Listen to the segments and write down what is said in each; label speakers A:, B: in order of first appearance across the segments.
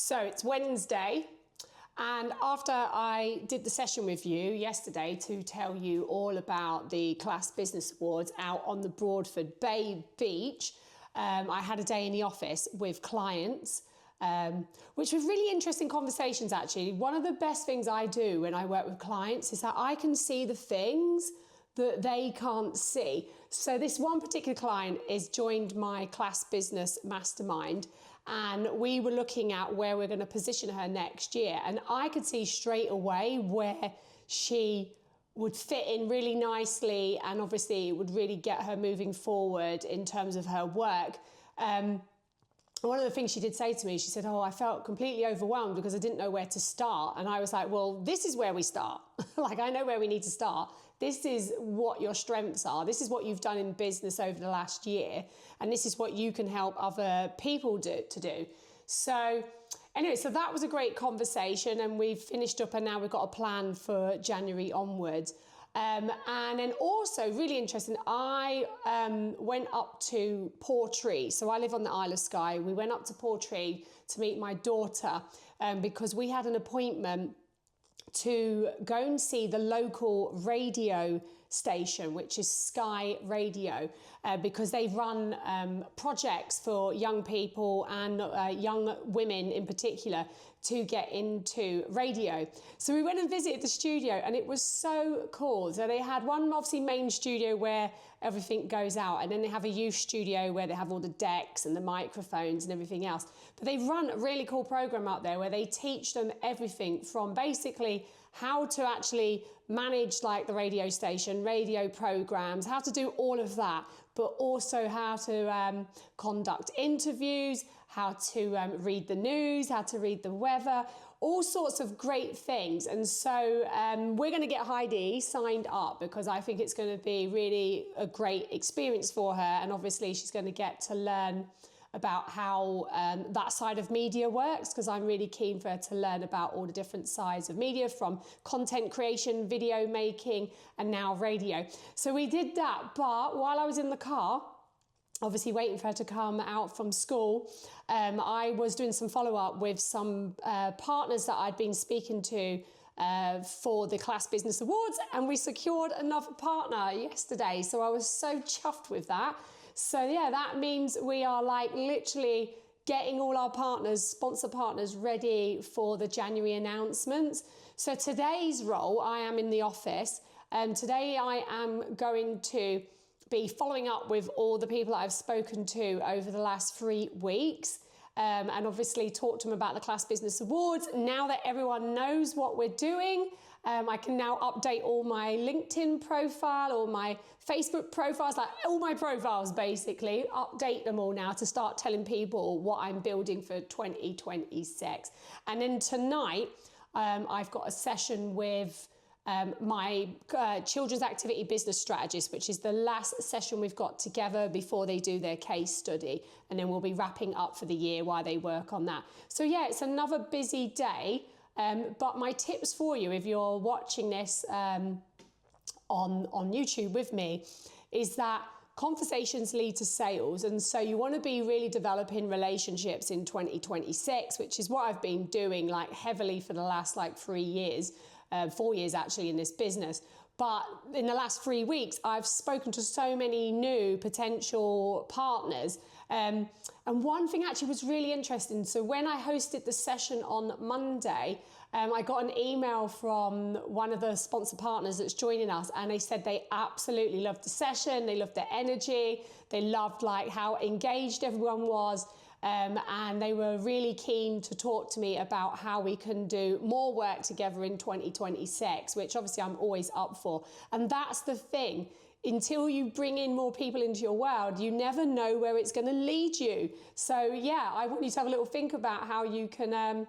A: So it's Wednesday, and after I did the session with you yesterday to tell you all about the Class Business Awards out on the Broadford Bay Beach, I had a day in the office with clients, which were really interesting conversations actually. One of the best things I do when I work with clients is that I can see the things that they can't see. So this one particular client is joined my Class Business Mastermind, and we were looking at where we're going to position her next year. And I could see straight away where she would fit in really nicely, and obviously it would really get her moving forward in terms of her work. One of the things she did say to me, she said, I felt completely overwhelmed because I didn't know where to start. And I was like, well, this is where we start. Like, I know where we need to start. This is what your strengths are. This is what you've done in business over the last year. And this is what you can help other people to do. So anyway, so that was a great conversation, and we've finished up, and now we've got a plan for January onwards. And then also really interesting, I went up to Portree. So I live on the Isle of Skye. We went up to Portree to meet my daughter because we had an appointment to go and see the local radio station, which is Skye Radio, because they run projects for young people and young women in particular to get into radio. So we went and visited the studio, and it was so cool. So they had one obviously main studio where everything goes out, and then they have a youth studio where they have all the decks and the microphones and everything else. But they run a really cool program out there where they teach them everything from basically how to actually manage like the radio station, radio programs, how to do all of that, but also how to conduct interviews, how to read the news, how to read the weather, all sorts of great things. And so we're going to get Heidi signed up because I think it's going to be really a great experience for her. And obviously she's going to get to learn about how that side of media works, because I'm really keen for her to learn about all the different sides of media, from content creation, video making, and now radio. So we did that, but while I was in the car, obviously waiting for her to come out from school, I was doing some follow-up with some partners that I'd been speaking to for the Class Business Awards, and we secured another partner yesterday. So I was so chuffed with that. So yeah, that means we are like literally getting all our partners, sponsor partners, ready for the January announcements. So today's role, I am in the office, and today I am going to be following up with all the people that I've spoken to over the last 3 weeks. And obviously talk to them about the Class Business Awards. Now that everyone knows what we're doing, I can now update all my LinkedIn profile, all my Facebook profiles, like all my profiles basically, update them all now to start telling people what I'm building for 2026. And then tonight, I've got a session with my children's activity business strategist, which is the last session we've got together before they do their case study. And then we'll be wrapping up for the year while they work on that. So yeah, it's another busy day. But my tips for you, if you're watching this on YouTube with me, is that conversations lead to sales. And so you want to be really developing relationships in 2026, which is what I've been doing like heavily for the last like 3 years. 4 years actually in this business. But in the last 3 weeks, I've spoken to so many new potential partners. And one thing actually was really interesting. So when I hosted the session on Monday, I got an email from one of the sponsor partners that's joining us, and they said they absolutely loved the session. They loved the energy. They loved like how engaged everyone was. And they were really keen to talk to me about how we can do more work together in 2026, which obviously I'm always up for. And that's the thing. Until you bring in more people into your world, you never know where it's going to lead you. So yeah, I want you to have a little think about how you can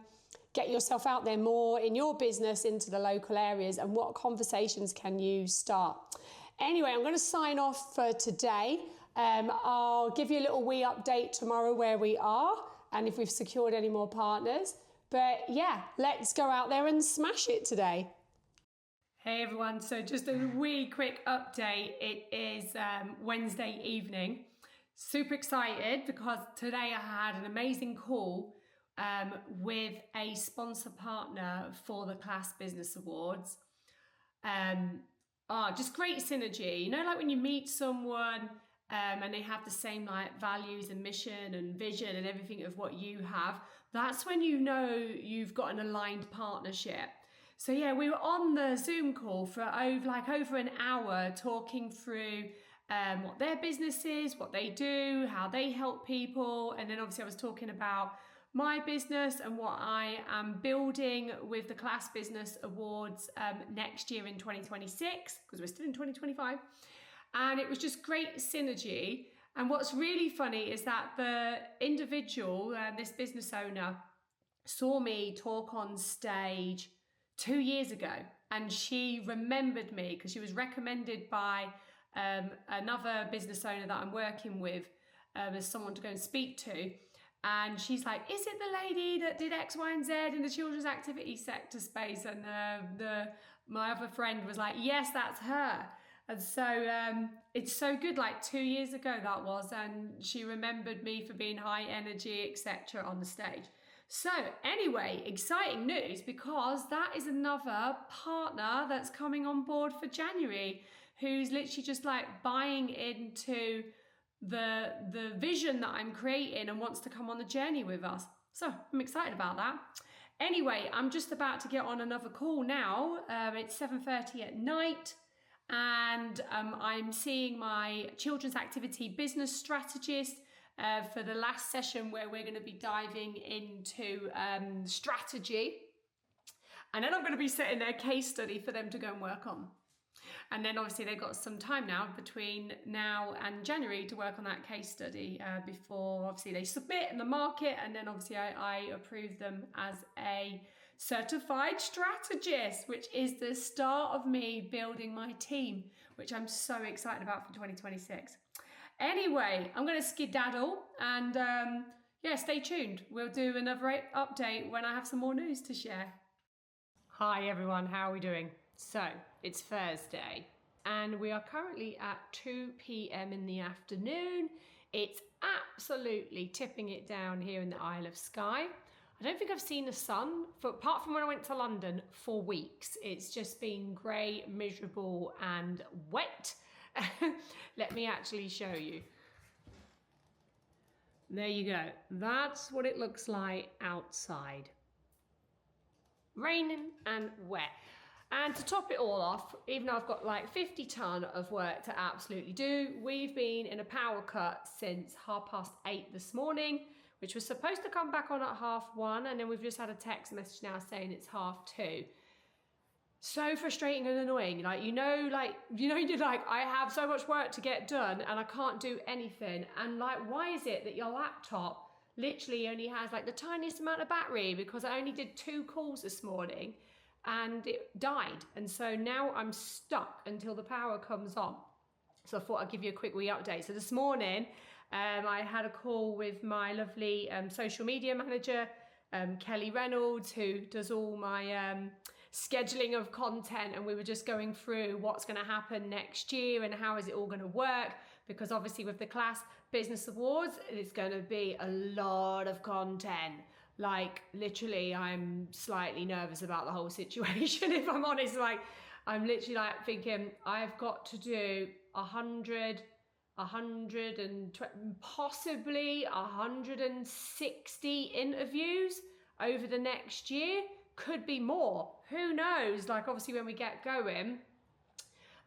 A: get yourself out there more in your business into the local areas, and what conversations can you start. Anyway, I'm going to sign off for today. I'll give you a little wee update tomorrow where we are and if we've secured any more partners. But yeah, let's go out there and smash it today. Hey everyone, so just a wee quick update. It is Wednesday evening. Super excited because today I had an amazing call with a sponsor partner for the Class Business Awards. Just great synergy. You know, like when you meet someone and they have the same like values and mission and vision and everything of what you have, that's when you know you've got an aligned partnership. So yeah, we were on the Zoom call for over an hour talking through what their business is, what they do, how they help people. And then obviously I was talking about my business and what I am building with the Class Business Awards next year in 2026, because we're still in 2025. And it was just great synergy. And what's really funny is that the individual, this business owner, saw me talk on stage 2 years ago. And she remembered me because she was recommended by another business owner that I'm working with as someone to go and speak to. And she's like, is it the lady that did X, Y, and Z in the children's activity sector space? And my other friend was like, yes, that's her. And so it's so good, like 2 years ago that was, and she remembered me for being high energy, etc. on the stage. So anyway, exciting news, because that is another partner that's coming on board for January, who's literally just like buying into the vision that I'm creating and wants to come on the journey with us. So I'm excited about that. Anyway, I'm just about to get on another call now. It's 7:30 at night, and I'm seeing my children's activity business strategist for the last session, where we're going to be diving into strategy. And then I'm going to be setting their case study for them to go and work on. And then obviously they've got some time now between now and January to work on that case study before obviously they submit in the market. And then obviously I approve them as a certified strategist, which is the start of me building my team, which I'm so excited about for 2026. Anyway, I'm going to skedaddle and stay tuned. We'll do another update when I have some more news to share. Hi everyone, how are we doing? So it's Thursday and we are currently at 2 p.m. in the afternoon. It's absolutely tipping it down here in the Isle of Skye. I don't think I've seen the sun, apart from when I went to London, for weeks. It's just been grey, miserable and wet. Let me actually show you. There you go. That's what it looks like outside. Raining and wet. And to top it all off, even though I've got like 50 ton of work to absolutely do, we've been in a power cut since 8:30 this morning, which was supposed to come back on at 1:30, and then we've just had a text message now saying it's 2:30. So frustrating and annoying. You're like, I have so much work to get done and I can't do anything. And like, why is it that your laptop literally only has like the tiniest amount of battery? Because I only did 2 calls this morning and it died. And so now I'm stuck until the power comes on. So I thought I'd give you a quick wee update. So this morning, I had a call with my lovely social media manager, Kelly Reynolds, who does all my scheduling of content, and we were just going through what's going to happen next year and how is it all going to work, because obviously with the Class Business Awards it's going to be a lot of content. Like literally I'm slightly nervous about the whole situation, if I'm honest. Like I'm literally like thinking I've got to do 100 and possibly 160 interviews over the next year. Could be more, who knows? Like obviously when we get going,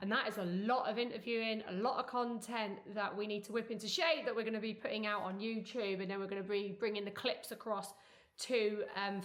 A: and that is a lot of interviewing, a lot of content that we need to whip into shape, that we're going to be putting out on YouTube, and then we're going to be bringing the clips across to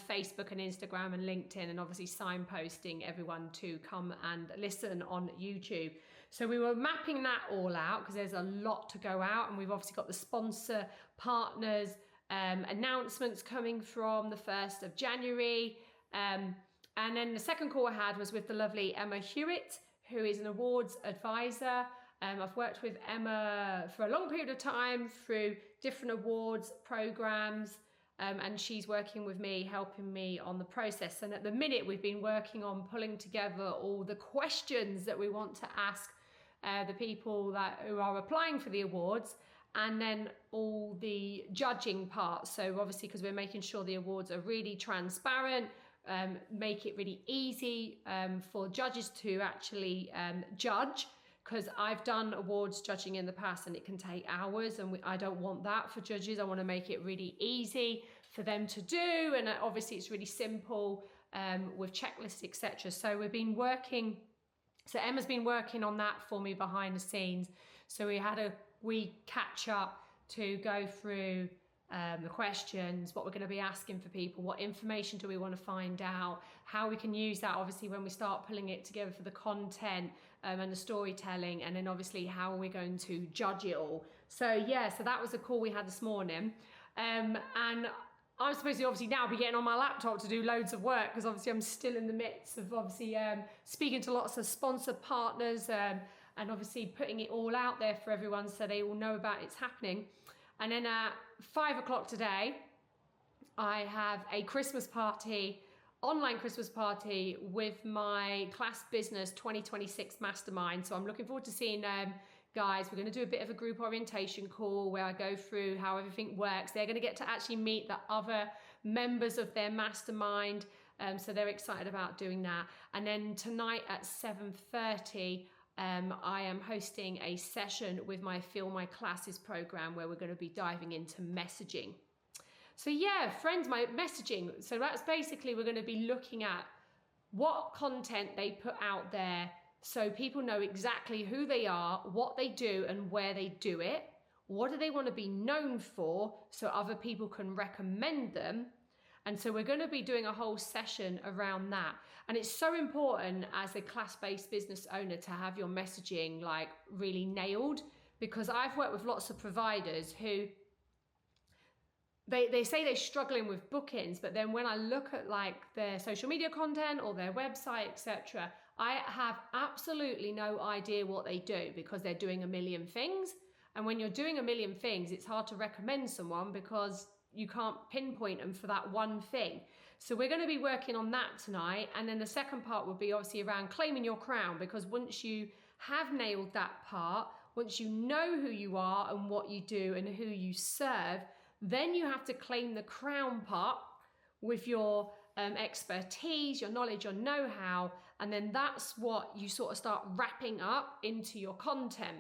A: Facebook and Instagram and LinkedIn, and obviously signposting everyone to come and listen on YouTube. So we were mapping that all out because there's a lot to go out, and we've obviously got the sponsor partners announcements coming from the 1st of January. And then the second call I had was with the lovely Emma Hewitt, who is an awards advisor. I've worked with Emma for a long period of time through different awards programs, and she's working with me, helping me on the process. And at the minute, we've been working on pulling together all the questions that we want to ask the people who are applying for the awards. and then all the judging parts. So obviously, because we're making sure the awards are really transparent, make it really easy for judges to actually judge, because I've done awards judging in the past and it can take hours, and I don't want that for judges. I want to make it really easy for them to do, and obviously it's really simple with checklists, etc. So Emma's been working on that for me behind the scenes. So we catch up to go through the questions, what we're going to be asking for people, what information do we want to find out, how we can use that obviously when we start pulling it together for the content and the storytelling, and then obviously how we're going to judge it all. So that was a call we had this morning, and I'm supposed to obviously now be getting on my laptop to do loads of work, because obviously I'm still in the midst of obviously speaking to lots of sponsor partners and obviously putting it all out there for everyone so they all know about it's happening. And then at 5 o'clock today, I have a Christmas party, online Christmas party with my Class Business 2026 mastermind. So I'm looking forward to seeing guys. We're going to do a bit of a group orientation call where I go through how everything works. They're going to get to actually meet the other members of their mastermind. So they're excited about doing that. And then tonight at 7:30, I am hosting a session with my Fill My Classes program where we're going to be diving into messaging. So friends, my messaging. So that's basically, we're going to be looking at what content they put out there, so people know exactly who they are, what they do, and where they do it. What do they want to be known for, so other people can recommend them? And so we're going to be doing a whole session around that. And it's so important as a class-based business owner to have your messaging like really nailed, because I've worked with lots of providers who they say they're struggling with bookings, but then when I look at like their social media content or their website, etc., I have absolutely no idea what they do, because they're doing a million things. And when you're doing a million things, it's hard to recommend someone because you can't pinpoint them for that one thing. So we're going to be working on that tonight. And then the second part will be obviously around claiming your crown, because once you have nailed that part, once you know who you are and what you do and who you serve, then you have to claim the crown part with your expertise, your knowledge, your know-how, and then that's what you sort of start wrapping up into your content.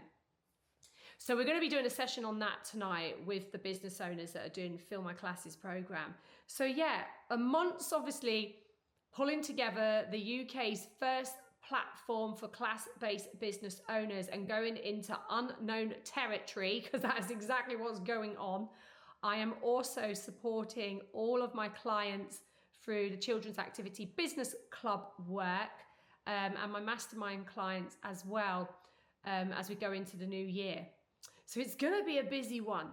A: So we're going to be doing a session on that tonight with the business owners that are doing Fill My Classes program. So a month's obviously pulling together the UK's first platform for class-based business owners and going into unknown territory, because that is exactly what's going on. I am also supporting all of my clients through the Children's Activity Business Club work and my mastermind clients as well as we go into the new year. So it's going to be a busy one.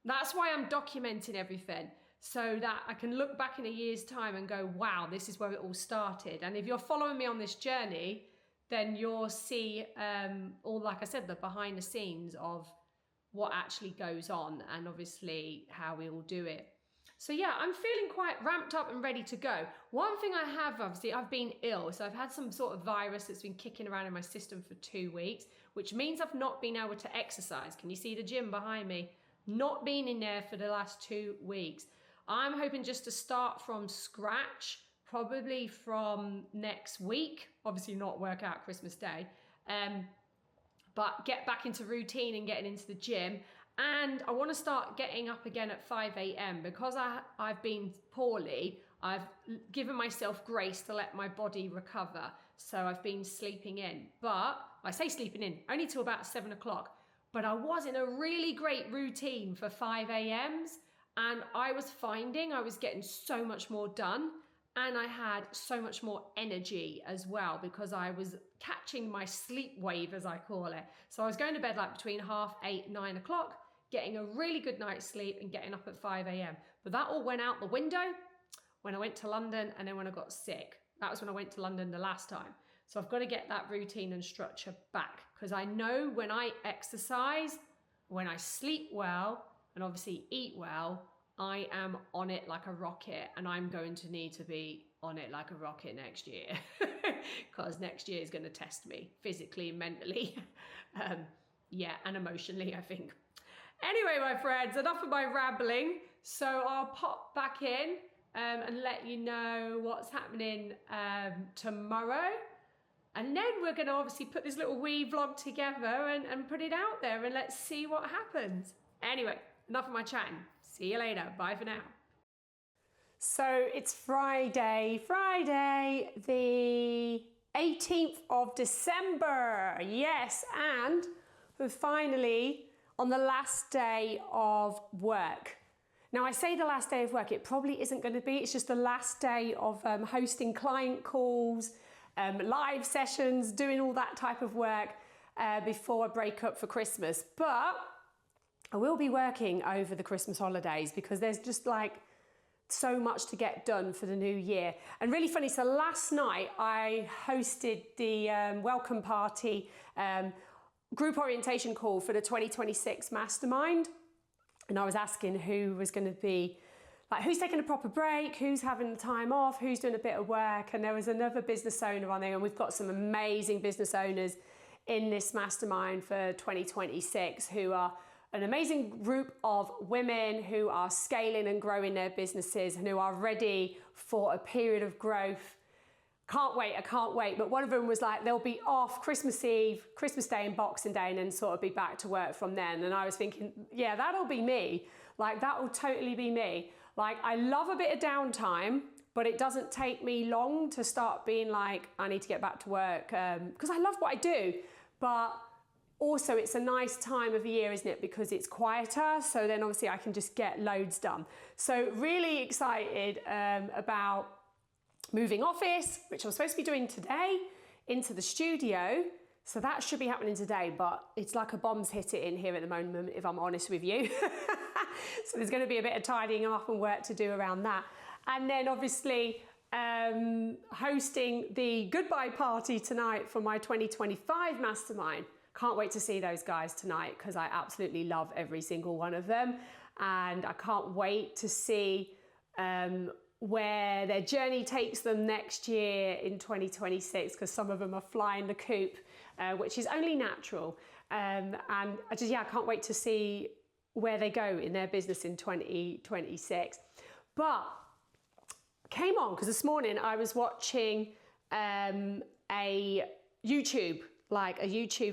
A: That's why I'm documenting everything, so that I can look back in a year's time and go, wow, this is where it all started. And if you're following me on this journey, then you'll see all, like I said, the behind the scenes of what actually goes on and obviously how we all do it. So I'm feeling quite ramped up and ready to go. One thing I have, obviously, I've been ill. So I've had some sort of virus that's been kicking around in my system for 2 weeks, which means I've not been able to exercise. Can you see the gym behind me? Not been in there for the last 2 weeks. I'm hoping just to start from scratch, probably from next week. Obviously not work out Christmas Day, but get back into routine and getting into the gym. And I want to start getting up again at 5 a.m. because I've been poorly. I've given myself grace to let my body recover. So I've been sleeping in, but I say sleeping in only till about 7 o'clock, but I was in a really great routine for 5 a.m.s, and I was finding I was getting so much more done, and I had so much more energy as well because I was catching my sleep wave, as I call it. So I was going to bed like between 8:30, 9 o'clock, getting a really good night's sleep and getting up at 5 a.m. But that all went out the window when I went to London, and then when I got sick. That was when I went to London the last time. So I've got to get that routine and structure back, because I know when I exercise, when I sleep well, and obviously eat well, I am on it like a rocket, and I'm going to need to be on it like a rocket next year, because next year is going to test me physically, mentally, and emotionally, I think. Anyway, my friends, enough of my rambling. So I'll pop back in and let you know what's happening tomorrow. And then we're going to obviously put this little wee vlog together and put it out there, and let's see what happens. Anyway, enough of my chatting. See you later. Bye for now. So it's Friday, the 18th of December. Yes, and we're finally on the last day of work. Now I say the last day of work, it probably isn't going to be. It's just the last day of hosting client calls, live sessions, doing all that type of work before I break up for Christmas. But I will be working over the Christmas holidays because there's just like so much to get done for the new year. And really funny, so last night I hosted the welcome party group orientation call for the 2026 mastermind. And I was asking who was going to be, like, who's taking a proper break, who's having the time off, who's doing a bit of work. And there was another business owner on there, and we've got some amazing business owners in this mastermind for 2026 who are an amazing group of women who are scaling and growing their businesses and who are ready for a period of growth. I can't wait. But one of them was like, they'll be off Christmas Eve, Christmas Day and Boxing Day, and then sort of be back to work from then. And I was thinking, yeah, that'll be me. Like, that will totally be me. Like, I love a bit of downtime, but it doesn't take me long to start being like, I need to get back to work, because I love what I do. But also it's a nice time of the year, isn't it? Because it's quieter. So then obviously I can just get loads done. So really excited about moving office, which I'm supposed to be doing today, into the studio. So that should be happening today, but it's like a bomb's hit it in here at the moment, if I'm honest with you. So there's going to be a bit of tidying up and work to do around that. And then obviously hosting the goodbye party tonight for my 2025 mastermind. Can't wait to see those guys tonight because I absolutely love every single one of them. And I can't wait to see where their journey takes them next year in 2026, because some of them are flying the coop, which is only natural. And I can't wait to see where they go in their business in 2026. But came on because this morning I was watching a YouTube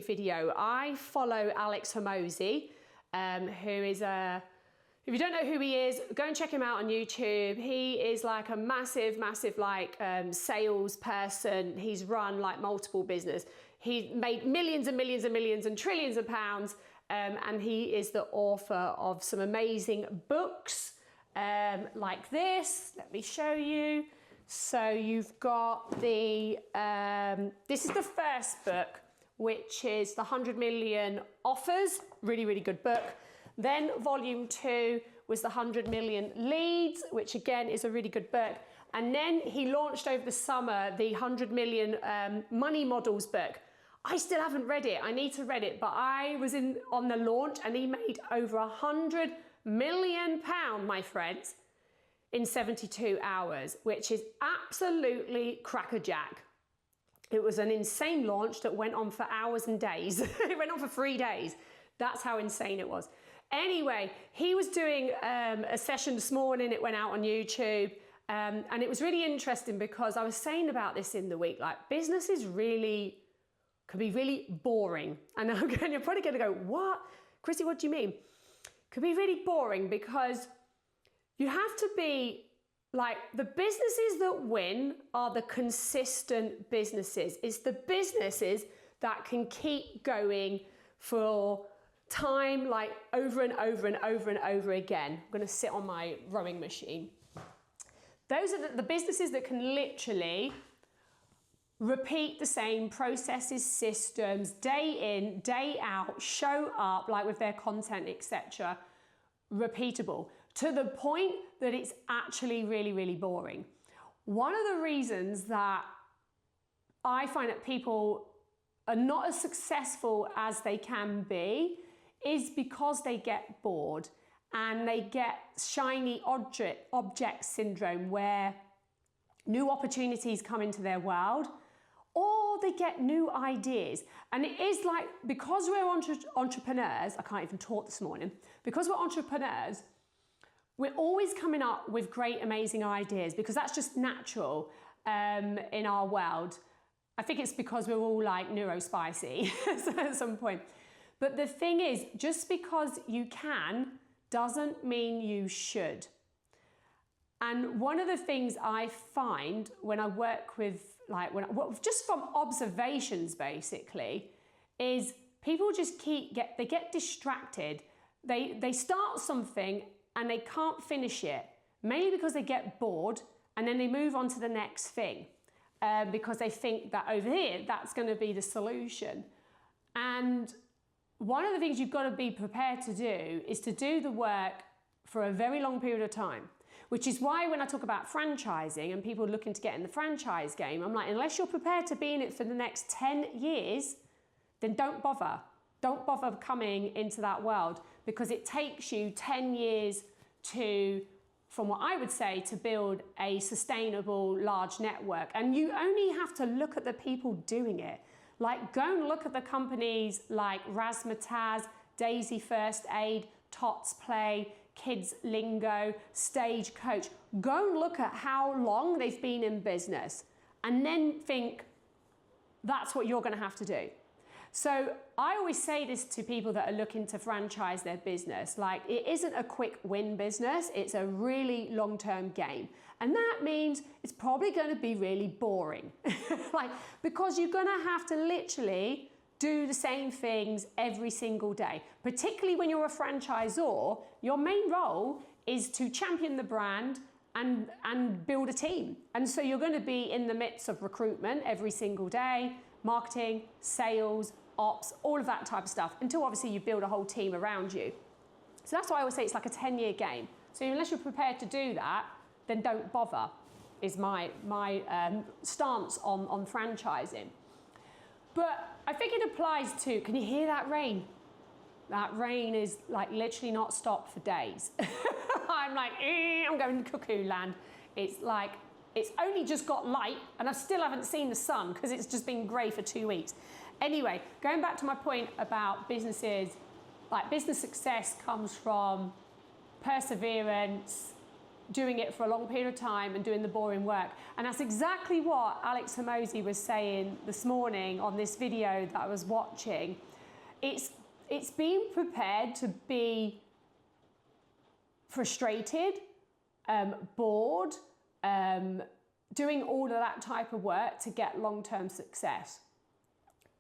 A: video. I follow Alex Hormozi, who is if you don't know who he is, go and check him out on YouTube. He is like a massive sales person. He's run like multiple business. He's made millions and millions and millions and trillions of pounds. And he is the author of some amazing books like this. Let me show you. So you've got this is the first book, which is the 100 Million Offers. Really, really good book. Then volume 2 was the 100 Million Leads, which again is a really good book. And then he launched over the summer the 100 Million Money Models book. I still haven't read it. I need to read it, but I was on the launch and he made over £100 million, my friends, in 72 hours, which is absolutely crackerjack. It was an insane launch that went on for hours and days. It went on for 3 days. That's how insane it was. Anyway, he was doing a session this morning. It went out on YouTube. And it was really interesting because I was saying about this in the week, like business is can be really boring. And you're probably going to go, what? Chrissy, what do you mean? Could be really boring because you have to be like, the businesses that win are the consistent businesses. It's the businesses that can keep going for time, like over and over and over and over again. I'm going to sit on my rowing machine. Those are the businesses that can literally repeat the same processes, systems, day in, day out, show up like with their content, etc. Repeatable to the point that it's actually really, really boring. One of the reasons that I find that people are not as successful as they can be is because they get bored and they get shiny object syndrome, where new opportunities come into their world or they get new ideas. And it is like, because we're entrepreneurs, I can't even talk this morning, because we're entrepreneurs, we're always coming up with great, amazing ideas, because that's just natural in our world. I think it's because we're all like neurospicy at some point. But the thing is, just because you can doesn't mean you should. And one of the things I find when I work with, just from observations basically, is people just they get distracted. They start something and they can't finish it, mainly because they get bored, and then they move on to the next thing because they think that over here, that's going to be the solution. And one of the things you've got to be prepared to do is to do the work for a very long period of time, which is why when I talk about franchising and people looking to get in the franchise game, I'm like, unless you're prepared to be in it for the next 10 years, then don't bother. Don't bother coming into that world, because it takes you 10 years to, from what I would say, to build a sustainable large network. And you only have to look at the people doing it. Like, go and look at the companies like Razzmatazz, Daisy First Aid, Tots Play, Kids Lingo, Stagecoach. Go and look at how long they've been in business, and then think that's what you're going to have to do. So I always say this to people that are looking to franchise their business, like, it isn't a quick win business, it's a really long-term game. And that means it's probably going to be really boring, because you're going to have to literally do the same things every single day. Particularly when you're a franchisor, your main role is to champion the brand and build a team. And so you're going to be in the midst of recruitment every single day, marketing, sales, ops, all of that type of stuff, until obviously you build a whole team around you. So that's why I always say it's like a 10-year game. So unless you're prepared to do that, then don't bother, is my stance on franchising. But I think it applies to, can you hear that rain? That rain is like literally not stopped for days. I'm like, I'm going to cuckoo land. It's like, it's only just got light and I still haven't seen the sun because it's just been grey for 2 weeks. Anyway, going back to my point about businesses, like, business success comes from perseverance, doing it for a long period of time and doing the boring work. And that's exactly what Alex Hormozi was saying this morning on this video that I was watching. It's being prepared to be frustrated, bored, doing all of that type of work to get long-term success.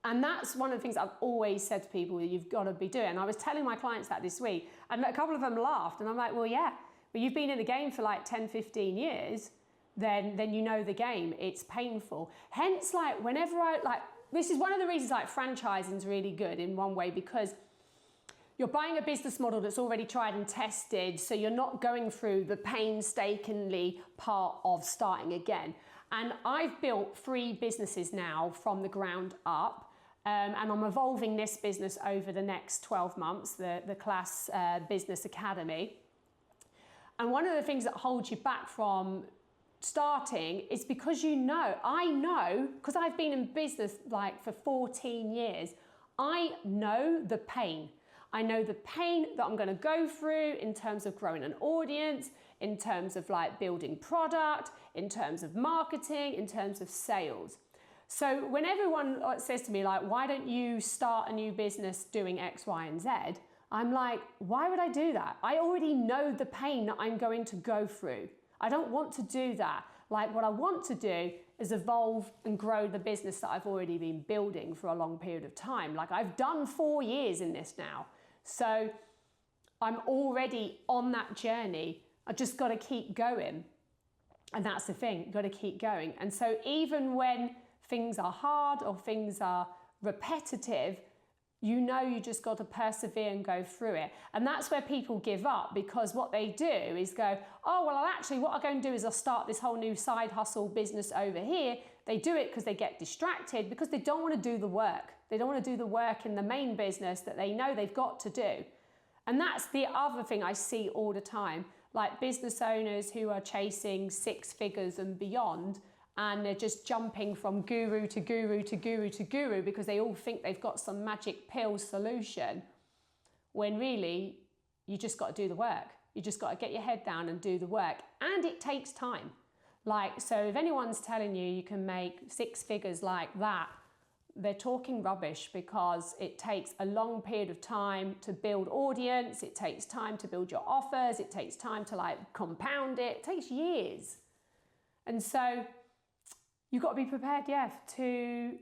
A: And that's one of the things I've always said to people that you've got to be doing. I was telling my clients that this week, and a couple of them laughed, and I'm like, well, yeah, but you've been in the game for like 10, 15 years, then you know the game. It's painful. Hence, like, whenever this is one of the reasons like franchising is really good in one way, because you're buying a business model that's already tried and tested, so you're not going through the painstakingly part of starting again. And I've built 3 businesses now from the ground up, and I'm evolving this business over the next 12 months, the Class Business Academy. And one of the things that holds you back from starting is because I know, because I've been in business like for 14 years, I know the pain. I know the pain that I'm going to go through in terms of growing an audience, in terms of like building product, in terms of marketing, in terms of sales. So when everyone says to me like, why don't you start a new business doing X, Y, and Z? I'm like, why would I do that? I already know the pain that I'm going to go through. I don't want to do that. Like, what I want to do is evolve and grow the business that I've already been building for a long period of time. Like, I've done 4 years in this now. So I'm already on that journey. I just got to keep going. And that's the thing, got to keep going. And so even when things are hard or things are repetitive, you just got to persevere and go through it. And that's where people give up, because what they do is go, oh, well, actually what I'm going to do is I'll start this whole new side hustle business over here. They do it because they get distracted, because they don't want to do the work. They don't want to do the work in the main business that they know they've got to do. And that's the other thing I see all the time, like business owners who are chasing 6 figures and beyond, and they're just jumping from guru to guru to guru to guru because they all think they've got some magic pill solution, when really you just got to do the work. You just got to get your head down and do the work, and it takes time. Like, so if anyone's telling you you can make 6 figures like that, they're talking rubbish, because it takes a long period of time to build audience, it takes time to build your offers, it takes time to like compound it, it takes years. And so you've got to be prepared, to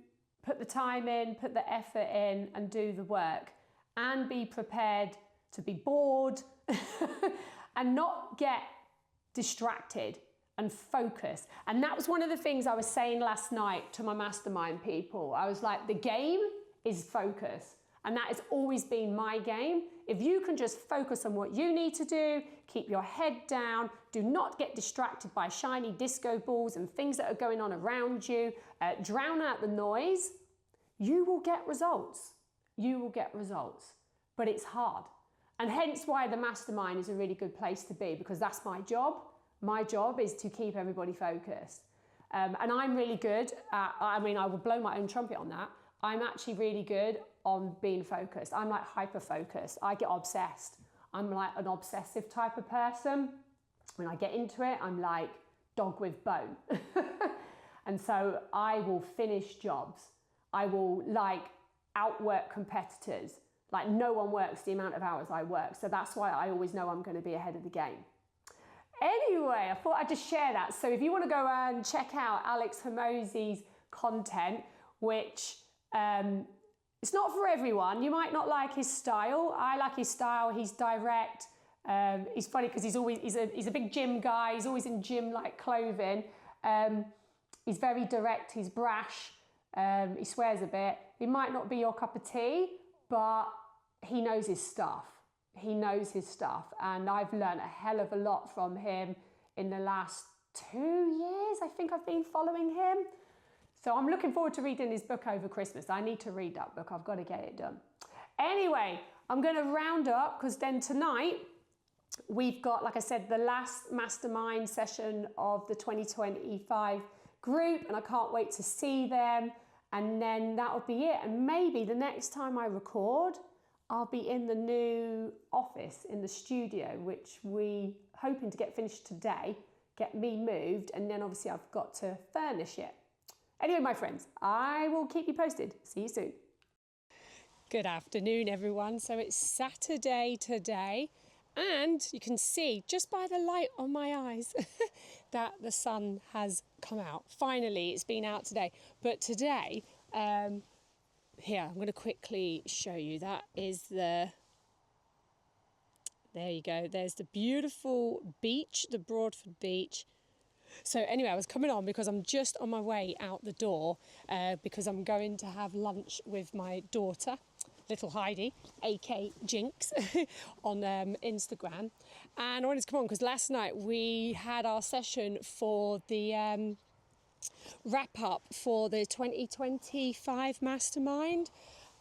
A: put the time in, put the effort in and do the work, and be prepared to be bored and not get distracted and focus. And that was one of the things I was saying last night to my mastermind people. I was like, the game is focus. And that has always been my game. If you can just focus on what you need to do, keep your head down, do not get distracted by shiny disco balls and things that are going on around you, drown out the noise, you will get results. You will get results. But it's hard. And hence why the mastermind is a really good place to be, because that's my job. My job is to keep everybody focused. And I'm really good at, I will blow my own trumpet on that. I'm actually really good on being focused. I'm like hyper-focused. I get obsessed. I'm like an obsessive type of person. When I get into it, I'm like dog with bone. And so I will finish jobs. I will like outwork competitors. Like no one works the amount of hours I work. So that's why I always know I'm going to be ahead of the game. Anyway, I thought I'd just share that. So if you want to go and check out Alex Hormozi's content, which it's not for everyone. You might not like his style. I like his style. He's direct. He's funny because he's a big gym guy. He's always in gym-like clothing. He's very direct. He's brash. He swears a bit. He might not be your cup of tea, but he knows his stuff. He knows his stuff, and I've learned a hell of a lot from him in the last 2 years. I think I've been following him. So I'm looking forward to reading his book over Christmas. I need to read that book. I've got to get it done. Anyway, I'm going to round up, because then tonight we've got, like I said, the last mastermind session of the 2025 group, and I can't wait to see them. And then that'll be it. And maybe the next time I record, I'll be in the new office in the studio, which we hoping to get finished today, get me moved, and then obviously I've got to furnish it. Anyway, my friends, I will keep you posted. See you soon. Good afternoon, everyone. So it's Saturday today, and you can see just by the light on my eyes that the sun has come out. Finally, it's been out today. But today, here, I'm going to quickly show you. That is there you go. There's the beautiful beach, the Broadford beach. So anyway, I was coming on because I'm just on my way out the door because I'm going to have lunch with my daughter, little Heidi, aka Jinx, on Instagram. And I wanted to come on because last night we had our session for the wrap up for the 2025 mastermind,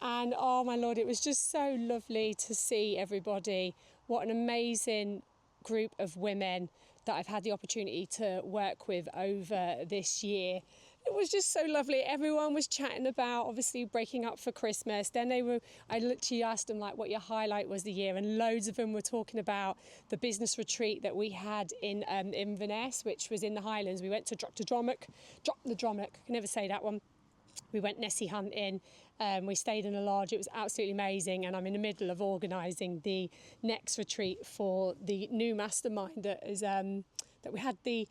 A: and oh my lord, it was just so lovely to see everybody. What an amazing group of women that I've had the opportunity to work with over this year. It was just so lovely. Everyone was chatting about obviously breaking up for Christmas. Then I literally asked them like what your highlight was the year, and loads of them were talking about the business retreat that we had in Inverness, which was in the Highlands. We went to Drop the Dromic, I can never say that one. We went Nessie hunting. We stayed in a lodge. It was absolutely amazing, and I'm in the middle of organising the next retreat for the new mastermind that we had the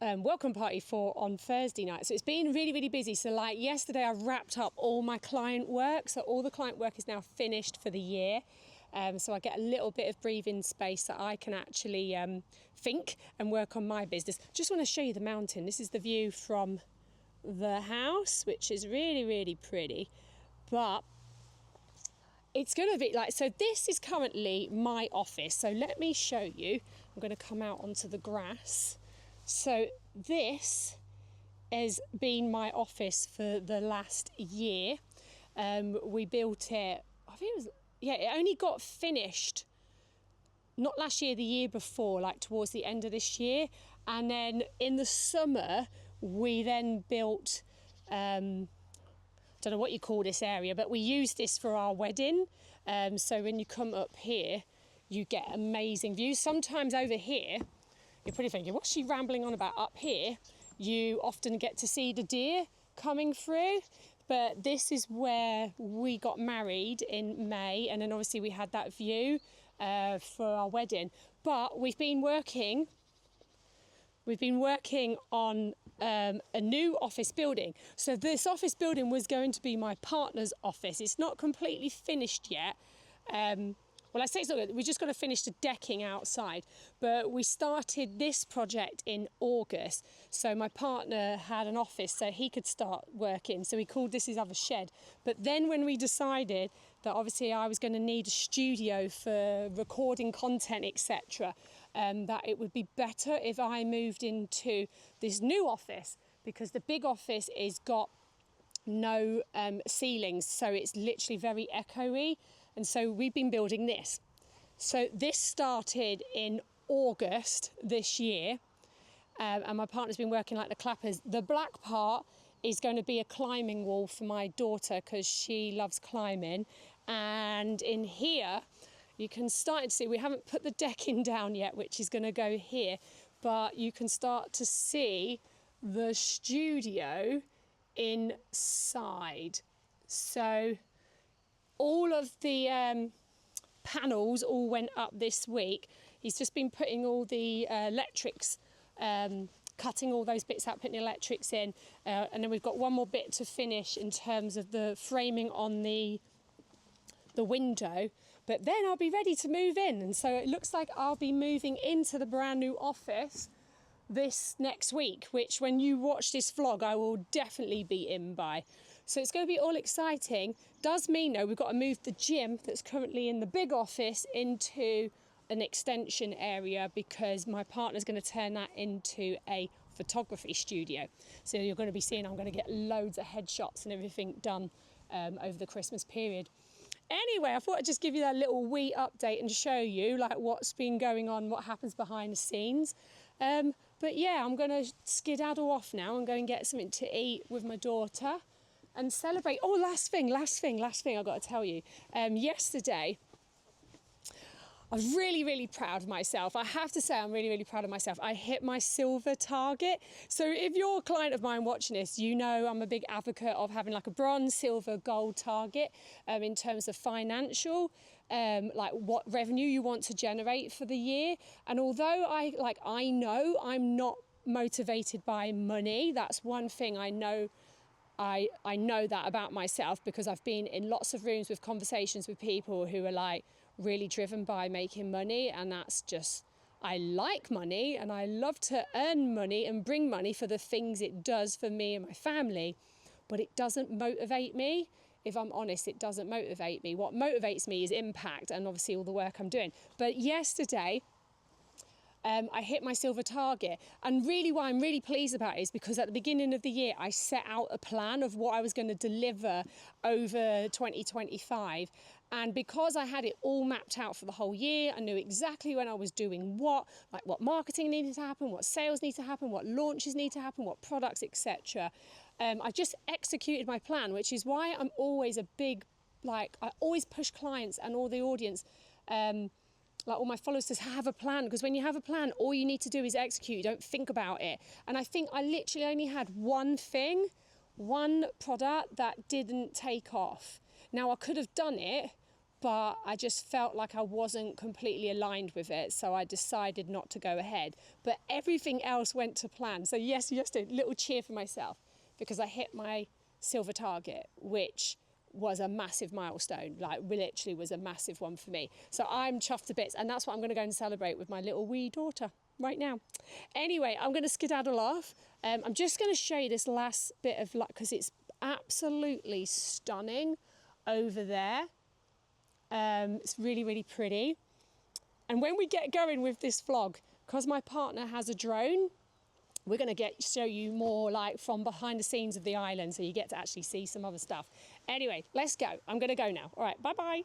A: welcome party for on Thursday night. So it's been really, really busy. So like yesterday I wrapped up all my client work. So all the client work is now finished for the year. So I get a little bit of breathing space that I can actually think and work on my business. Just want to show you the mountain. This is the view from the house, which is really, really pretty. But it's going to be like, so this is currently my office. So let me show you. I'm going to come out onto the grass. So this has been my office for the last year. We built it, I think it was, it only got finished, not last year, the year before, like towards the end of this year. And then in the summer, we then built, I don't know what you call this area, but we used this for our wedding. So when you come up here, you get amazing views. Sometimes over here, you're probably thinking, what's she rambling on about? Up here, you often get to see the deer coming through. But this is where we got married in May, and then obviously we had that view for our wedding. But we've been working on a new office building. So this office building was going to be my partner's office. It's not completely finished yet. Well, I say it's not good. We just got to finish the decking outside. But we started this project in August. So my partner had an office so he could start working. So we called this his other shed. But then when we decided that obviously I was going to need a studio for recording content, etc., that it would be better if I moved into this new office, because the big office is got no ceilings. So it's literally very echoey. And so we've been building this. So this started in August this year, and my partner's been working like the clappers. The black part is going to be a climbing wall for my daughter because she loves climbing. And in here, you can start to see, we haven't put the decking down yet, which is going to go here, but you can start to see the studio inside. So all of the panels all went up this week. He's just been putting all the electrics, cutting all those bits out, putting the electrics in, and then we've got one more bit to finish in terms of the framing on the window. But then I'll be ready to move in, and so it looks like I'll be moving into the brand new office this next week, which when you watch this vlog I will definitely be in by. So it's going to be all exciting. Does mean though we've got to move the gym that's currently in the big office into an extension area, because my partner's going to turn that into a photography studio. So you're going to be seeing I'm going to get loads of headshots and everything done over the Christmas period. Anyway, I thought I'd just give you that little wee update and show you like what's been going on, what happens behind the scenes. But yeah, I'm going to skedaddle off now and go and get something to eat with my daughter and celebrate. Oh, last thing I've got to tell you. Yesterday, I was really proud of myself. I have to say I'm really proud of myself. I hit my silver target. So if you're a client of mine watching this, you know I'm a big advocate of having like a bronze, silver, gold target in terms of financial, like what revenue you want to generate for the year. And although I know I'm not motivated by money, that's one thing I know. I know that about myself, because I've been in lots of rooms with conversations with people who are like really driven by making money, and that's just, I like money and I love to earn money and bring money for the things it does for me and my family, but it doesn't motivate me. If I'm honest, it doesn't motivate me. What motivates me is impact and obviously all the work I'm doing. But yesterday, I hit my silver target, and really what I'm really pleased about is because at the beginning of the year I set out a plan of what I was going to deliver over 2025, and because I had it all mapped out for the whole year, I knew exactly when I was doing what, like what marketing needed to happen, what sales need to happen, what launches need to happen, what products, etc. I just executed my plan, which is why I'm always a big, I always push clients and all the audience, like all my followers, to have a plan, because when you have a plan, all you need to do is execute. You don't think about it. And I think I literally only had one product that didn't take off. Now I could have done it, but I just felt like I wasn't completely aligned with it, so I decided not to go ahead. But everything else went to plan. So yes, just a little cheer for myself, because I hit my silver target, which was a massive milestone, like literally was a massive one for me. So I'm chuffed to bits, and that's what I'm going to go and celebrate with my little wee daughter right now. Anyway, I'm going to skedaddle off. I'm just going to show you this last bit of luck, because it's absolutely stunning over there. It's really pretty. And when we get going with this vlog, because my partner has a drone, we're going to show you more like from behind the scenes of the island, so you get to actually see some other stuff. Anyway, let's go. I'm going to go now. All right, bye-bye.